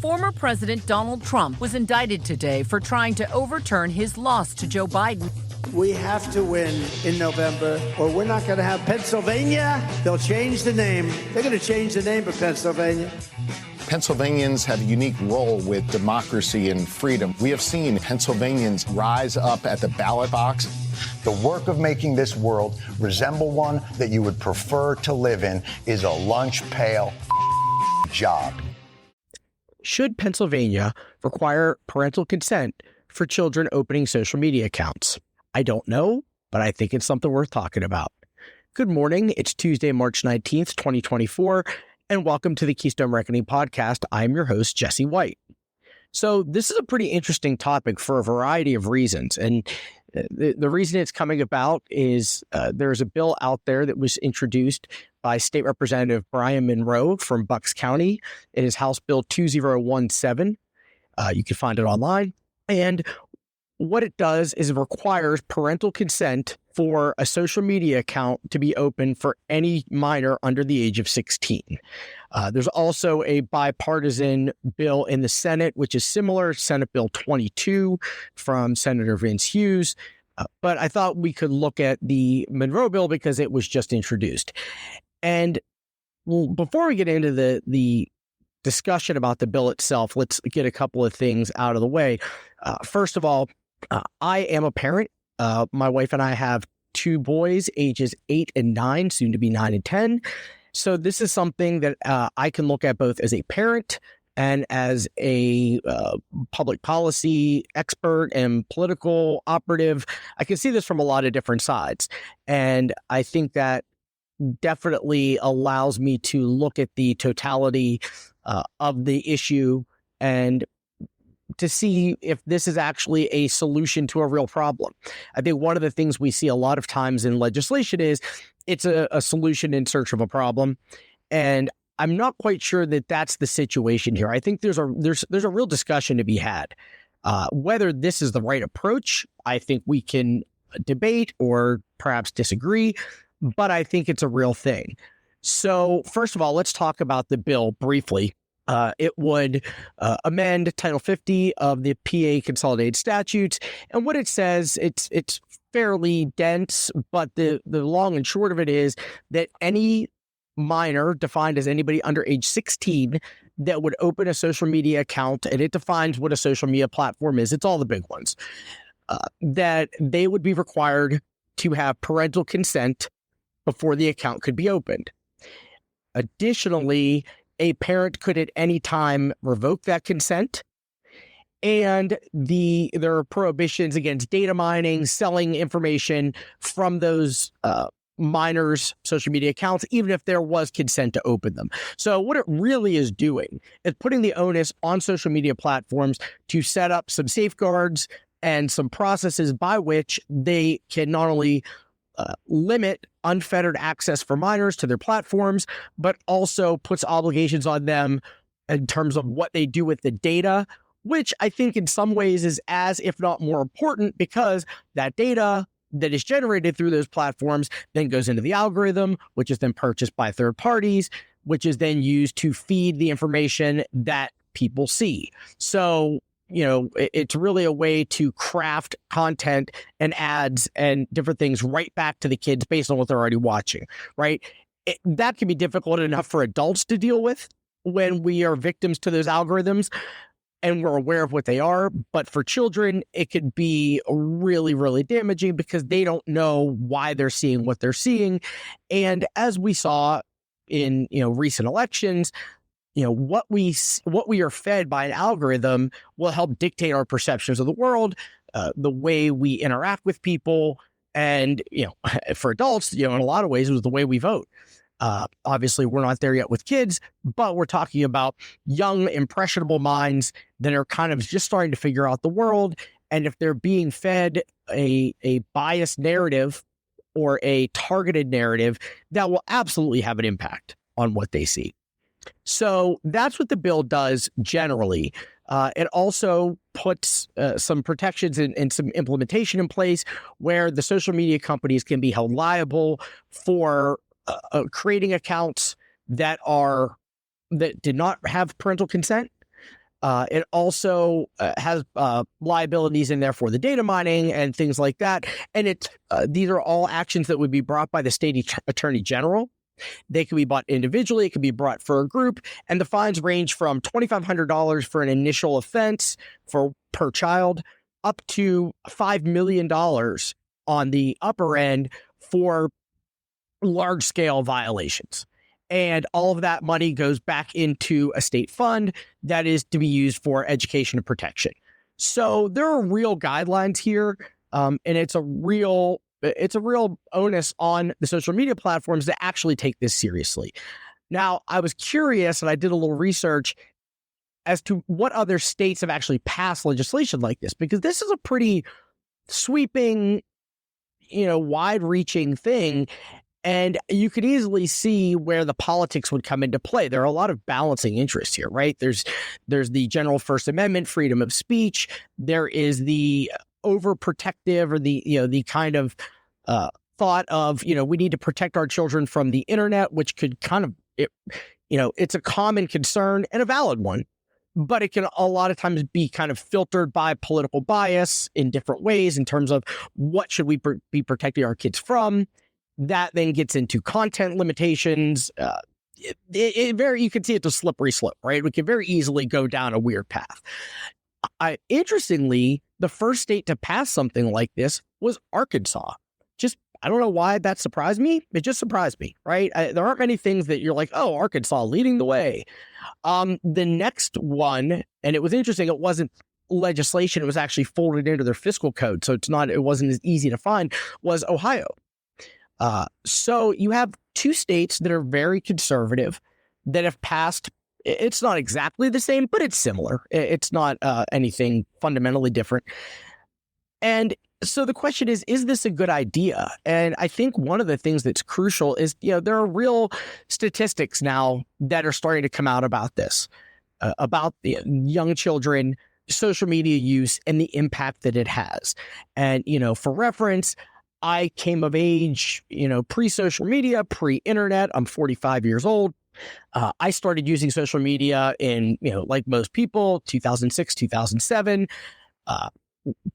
Former President Donald Trump was indicted today for trying to overturn his loss to Joe Biden. We have to win in November, or we're not going to have Pennsylvania. They'll change the name. They're going to change the name of Pennsylvania. Pennsylvanians have a unique role with democracy and freedom. We have seen Pennsylvanians rise up at the ballot box. The work of making this world resemble one that you would prefer to live in is a lunch pail job. Should Pennsylvania require parental consent for children opening social media accounts? I don't know, but I think it's something worth talking about. Good morning. It's Tuesday, March 19th, 2024, and welcome to the Keystone Reckoning podcast. I'm your host, Jesse White. So this is a pretty interesting topic for a variety of reasons. And the reason it's coming about is there's a bill out there that was introduced by State Representative Brian Monroe from Bucks County. It is House Bill 2017. You can find it online. And what it does is it requires parental consent for a social media account to be open for any minor under the age of 16. There's also a bipartisan bill in the Senate, which is similar, Senate Bill 22 from Senator Vince Hughes. But I thought we could look at the Monroe bill because it was just introduced. And before we get into the discussion about the bill itself, let's get a couple of things out of the way. First of all, I am a parent. My wife and I have two boys, ages 8 and 9, soon to be 9 and 10. So this is something that I can look at both as a parent and as a public policy expert and political operative. I can see this from a lot of different sides. And I think that definitely allows me to look at the totality of the issue and to see if this is actually a solution to a real problem. I think one of the things we see a lot of times in legislation is it's a solution in search of a problem. And I'm not quite sure that that's the situation here. I think there's a real discussion to be had. Whether this is the right approach, I think we can debate or perhaps disagree, but I think it's a real thing. So first of all, let's talk about the bill briefly. It would amend Title 50 of the PA Consolidated Statutes. And what it says, it's fairly dense, but the long and short of it is that any minor, defined as anybody under age 16, that would open a social media account, and it defines what a social media platform is, it's all the big ones, that they would be required to have parental consent before the account could be opened. Additionally, a parent could at any time revoke that consent. And there are prohibitions against data mining, selling information from those minors' social media accounts, even if there was consent to open them. So what it really is doing is putting the onus on social media platforms to set up some safeguards and some processes by which they can not only limit unfettered access for minors to their platforms, but also puts obligations on them in terms of what they do with the data, which I think in some ways is as, if not more important, because that data that is generated through those platforms then goes into the algorithm, which is then purchased by third parties, which is then used to feed the information that people see. So, it's really a way to craft content and ads and different things right back to the kids based on what they're already watching, right? That can be difficult enough for adults to deal with when we are victims to those algorithms and we're aware of what they are. But for children, it could be really, really damaging because they don't know why they're seeing what they're seeing. And as we saw in, recent elections, what we are fed by an algorithm will help dictate our perceptions of the world, the way we interact with people. And, for adults, in a lot of ways, it was the way we vote. Obviously, we're not there yet with kids, but we're talking about young, impressionable minds that are kind of just starting to figure out the world. And if they're being fed a biased narrative or a targeted narrative, that will absolutely have an impact on what they see. So that's what the bill does generally. It also puts some protections and some implementation in place where the social media companies can be held liable for creating accounts that did not have parental consent, It also has liabilities in there for the data mining and things like that. And these are all actions that would be brought by the state attorney general. They can be brought individually. It can be brought for a group. And the fines range from $2,500 for an initial offense per child up to $5 million on the upper end for large-scale violations. And all of that money goes back into a state fund that is to be used for education and protection. So there are real guidelines here, and it's a real onus on the social media platforms to actually take this seriously. Now, I was curious, and I did a little research as to what other states have actually passed legislation like this, because this is a pretty sweeping, wide-reaching thing. And you could easily see where the politics would come into play. There are a lot of balancing interests here, right? There's the general First Amendment, freedom of speech. There is the overprotective, or the kind of thought of, we need to protect our children from the internet, which could it's a common concern and a valid one, but it can a lot of times be kind of filtered by political bias in different ways in terms of what should we be protecting our kids from. That then gets into content limitations. You can see it's a slippery slope, right? We can very easily go down a weird path. Interestingly, the first state to pass something like this was Arkansas. I don't know why that surprised me. It just surprised me, right? There aren't many things that you're like, oh, Arkansas leading the way. The next one, and it was interesting, it wasn't legislation, it was actually folded into their fiscal code, so it wasn't as easy to find, was Ohio. So you have two states that are very conservative that have passed. It's not exactly the same, but it's similar. It's not anything fundamentally different. And so the question is this a good idea? And I think one of the things that's crucial is, there are real statistics now that are starting to come out about this, about the young children, social media use, and the impact that it has. And, for reference, I came of age, pre-social media, pre-internet. I'm 45 years old. I started using social media in, like most people, 2006, 2007,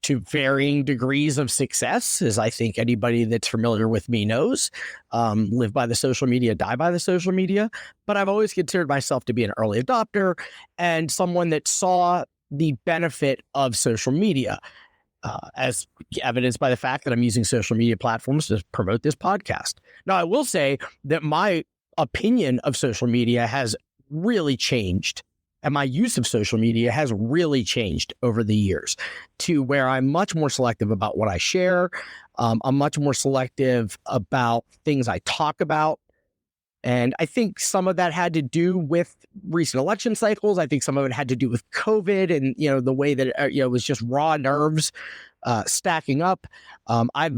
to varying degrees of success, as I think anybody that's familiar with me knows. Live by the social media, die by the social media. But I've always considered myself to be an early adopter and someone that saw the benefit of social media, as evidenced by the fact that I'm using social media platforms to promote this podcast. Now, I will say that my opinion of social media has really changed, and my use of social media has really changed over the years to where I'm much more selective about what I share. I'm much more selective about things I talk about. And I think some of that had to do with recent election cycles. I think some of it had to do with COVID and, the way that it was just raw nerves stacking up. I've,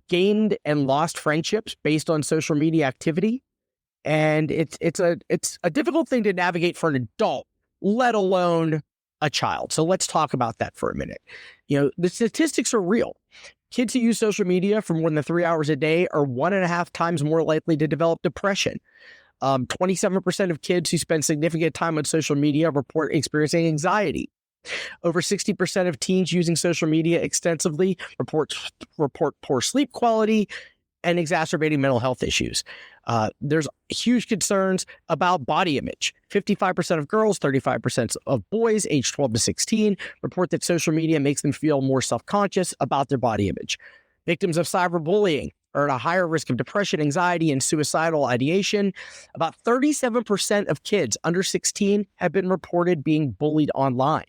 gained and lost friendships based on social media activity. And it's a difficult thing to navigate for an adult, let alone a child. So let's talk about that for a minute. The statistics are real. Kids who use social media for more than 3 hours a day are 1.5 times more likely to develop depression. 27% of kids who spend significant time on social media report experiencing anxiety. Over 60% of teens using social media extensively report poor sleep quality and exacerbating mental health issues. There's huge concerns about body image. 55% of girls, 35% of boys aged 12 to 16 report that social media makes them feel more self-conscious about their body image. Victims of cyberbullying are at a higher risk of depression, anxiety, and suicidal ideation. About 37% of kids under 16 have been reported being bullied online.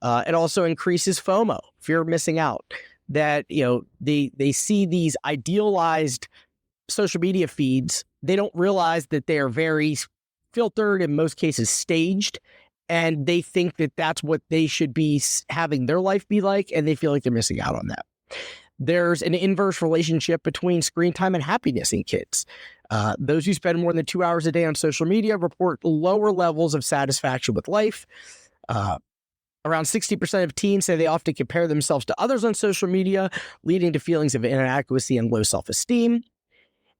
It also increases FOMO, fear of missing out. That, they see these idealized social media feeds. They don't realize that they are very filtered, in most cases staged, and they think that that's what they should be having their life be like, and they feel like they're missing out on that. There's an inverse relationship between screen time and happiness in kids. Those who spend more than 2 hours a day on social media report lower levels of satisfaction with life. Around 60% of teens say they often compare themselves to others on social media, leading to feelings of inadequacy and low self-esteem.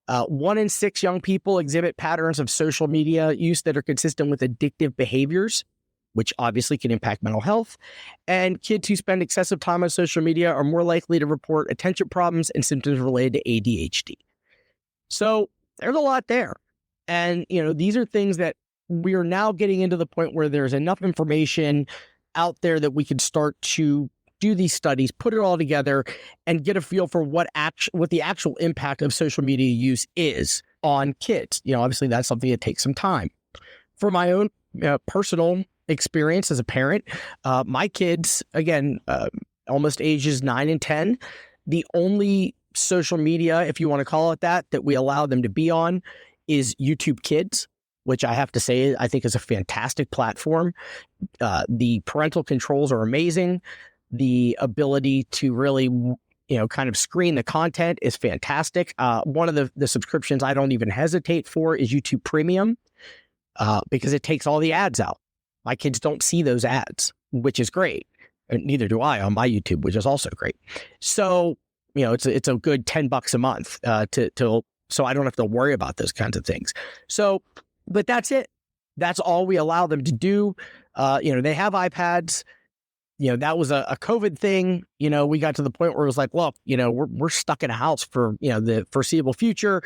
1 in 6 young people exhibit patterns of social media use that are consistent with addictive behaviors. which obviously can impact mental health. And kids who spend excessive time on social media are more likely to report attention problems and symptoms related to ADHD. So there's a lot there. And, these are things that we are now getting into the point where there's enough information out there that we can start to do these studies, put it all together, and get a feel for what the actual impact of social media use is on kids. Obviously that's something that takes some time. For my own personal experience as a parent, my kids, again, almost ages 9 and 10, the only social media, if you want to call it that we allow them to be on is YouTube Kids, which I have to say, I think is a fantastic platform. The parental controls are amazing. The ability to really, kind of screen the content is fantastic. One of the subscriptions I don't even hesitate for is YouTube Premium, because it takes all the ads out. My kids don't see those ads, which is great. And neither do I on my YouTube, which is also great. So, it's a good $10 a month so I don't have to worry about those kinds of things. So, but that's it. That's all we allow them to do. They have iPads. That was a COVID thing. We got to the point where it was like, look, we're stuck in a house for, the foreseeable future.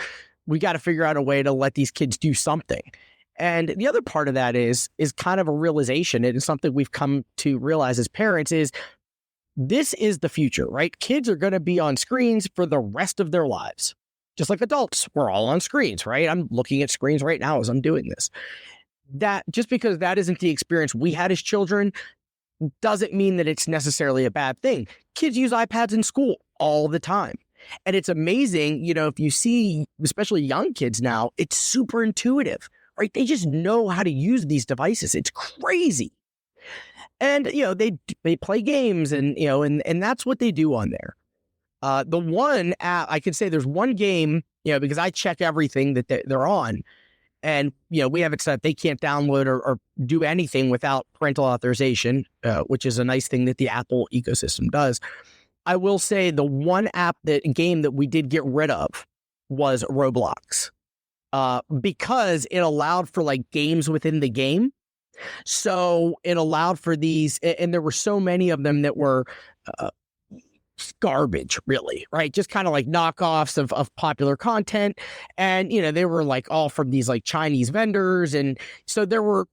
We got to figure out a way to let these kids do something. And the other part of that is kind of a realization. It is something we've come to realize as parents is this is the future, right? Kids are going to be on screens for the rest of their lives. Just like adults, we're all on screens, right? I'm looking at screens right now as I'm doing this. That just because that isn't the experience we had as children doesn't mean that it's necessarily a bad thing. Kids use iPads in school all the time. And it's amazing, if you see, especially young kids now, it's super intuitive, right? They just know how to use these devices. It's crazy. And, they play games and that's what they do on there. The one app, I could say there's one game, because I check everything that they're on. And, we have it set, they can't download or do anything without parental authorization, which is a nice thing that the Apple ecosystem does. I will say the one game that we did get rid of was Roblox, because it allowed for like games within the game. So it allowed for these, and there were so many of them that were garbage, really, right? Just kind of like knockoffs of popular content. And, they were like all from these like Chinese vendors. And so there were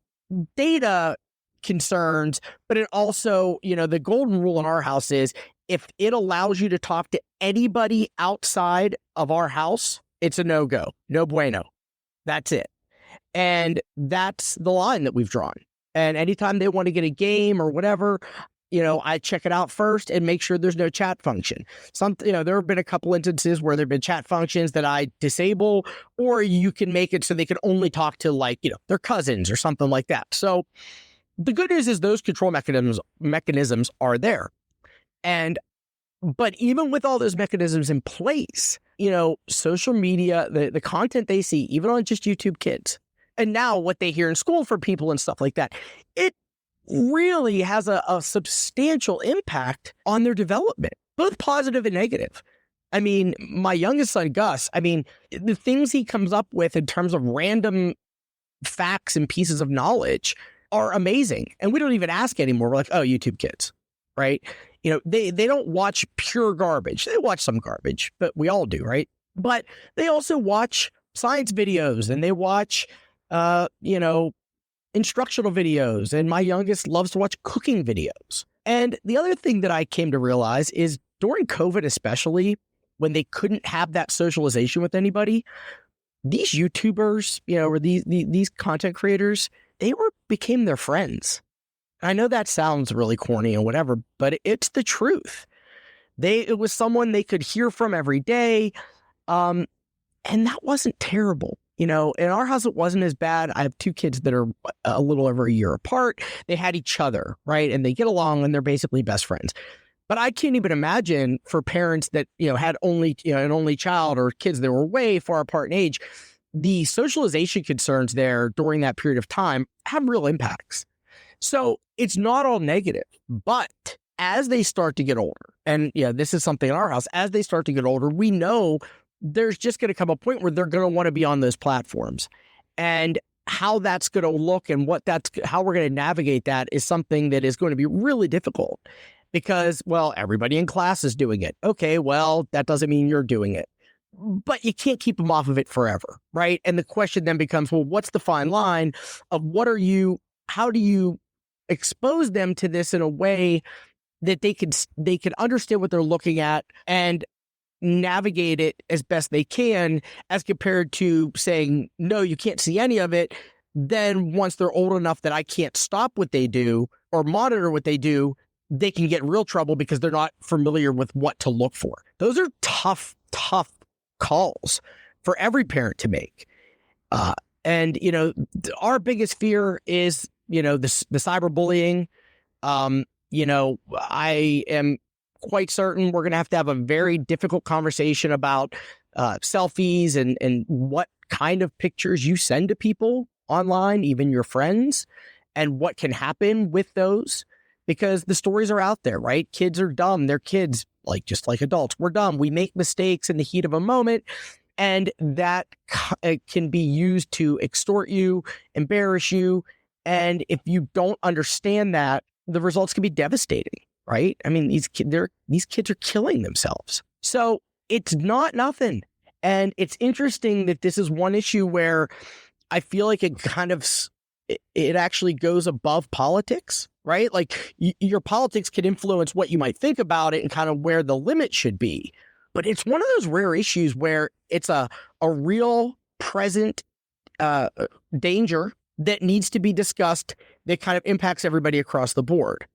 data concerns, but it also, the golden rule in our house is if it allows you to talk to anybody outside of our house, it's a no-go, no bueno. That's it. And that's the line that we've drawn. And anytime they want to get a game or whatever, I check it out first and make sure there's no chat function. There have been a couple instances where there have been chat functions that I disable, or you can make it so they can only talk to their cousins or something like that. So the good news is those control mechanisms are there. But even with all those mechanisms in place, social media, the content they see, even on just YouTube Kids, and now what they hear in school for people and stuff like that, it really has a substantial impact on their development, both positive and negative. I mean, my youngest son, Gus, the things he comes up with in terms of random facts and pieces of knowledge are amazing. And we don't even ask anymore. We're like, oh, YouTube Kids, right? They don't watch pure garbage. They watch some garbage, but we all do, right? But they also watch science videos and they watch, instructional videos. And my youngest loves to watch cooking videos. And the other thing that I came to realize is during COVID, especially when they couldn't have that socialization with anybody, these YouTubers, or these content creators, they became their friends. I know that sounds really corny and whatever, but it's the truth. It was someone they could hear from every day. And that wasn't terrible. In our house, it wasn't as bad. I have two kids that are a little over a year apart. They had each other, right? And they get along and they're basically best friends. But I can't even imagine for parents that, had only, an only child or kids that were way far apart in age, the socialization concerns there during that period of time have real impacts. So it's not all negative, but as they start to get older, and this is something in our house, as they start to get older, we know there's just going to come a point where they're going to want to be on those platforms. And how that's going to look and how we're going to navigate that is something that is going to be really difficult because, well, everybody in class is doing it. Okay, well, that doesn't mean you're doing it. But you can't keep them off of it forever, right? And the question then becomes, well, what's the fine line of how do you expose them to this in a way that they can understand what they're looking at and navigate it as best they can, as compared to saying, no, you can't see any of it. Then once they're old enough that I can't stop what they do or monitor what they do, they can get in real trouble because they're not familiar with what to look for. Those are tough calls for every parent to make. And, our biggest fear is, the cyberbullying. I am quite certain we're going to have a very difficult conversation about selfies and what kind of pictures you send to people online, even your friends, and what can happen with those, because the stories are out there, right? Kids are dumb. They're kids, just like adults. We're dumb. We make mistakes in the heat of a moment, and that can be used to extort you, embarrass you. And if you don't understand that, the results can be devastating, right? I mean, these kids are killing themselves. So it's not nothing. And it's interesting that this is one issue where I feel like it actually goes above politics, right? Like your politics can influence what you might think about it and kind of where the limit should be. But it's one of those rare issues where it's a real present danger that needs to be discussed that kind of impacts everybody across the board.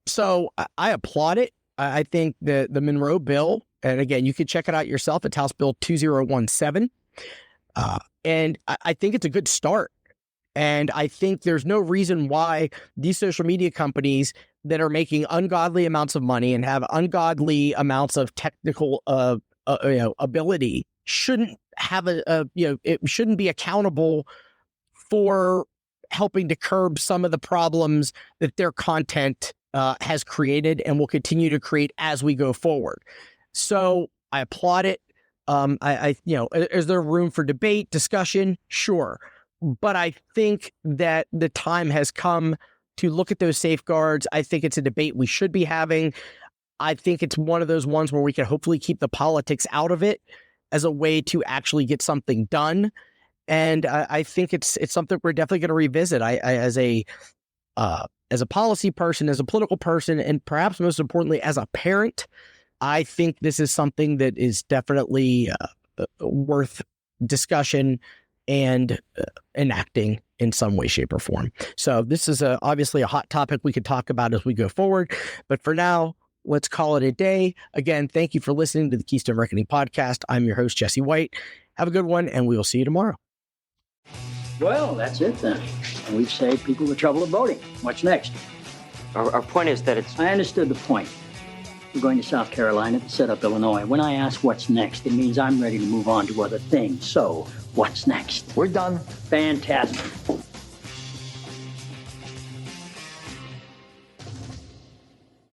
So I applaud it. I think the Monroe bill, and again, you can check it out yourself. It's House Bill 2017. And I think it's a good start. And I think there's no reason why these social media companies that are making ungodly amounts of money and have ungodly amounts of technical ability shouldn't have it shouldn't be accountable for helping to curb some of the problems that their content has created and will continue to create as we go forward. So I applaud it. Is there room for debate, discussion? Sure. But I think that the time has come to look at those safeguards. I think it's a debate we should be having. I think it's one of those ones where we can hopefully keep the politics out of it as a way to actually get something done. And I think it's something we're definitely going to revisit. I as a policy person, as a political person, and perhaps most importantly, as a parent, I think this is something that is definitely worth discussion and enacting in some way, shape, or form. So this is obviously a hot topic we could talk about as we go forward. But for now, let's call it a day. Again, thank you for listening to the Keystone Reckoning podcast. I'm your host, Jesse White. Have a good one, and we will see you tomorrow. Well, that's it then. And we've saved people the trouble of voting. What's next? Our point is that it's... I understood the point. We're going to South Carolina to set up Illinois. When I ask what's next, it means I'm ready to move on to other things. So, what's next? We're done. Fantastic.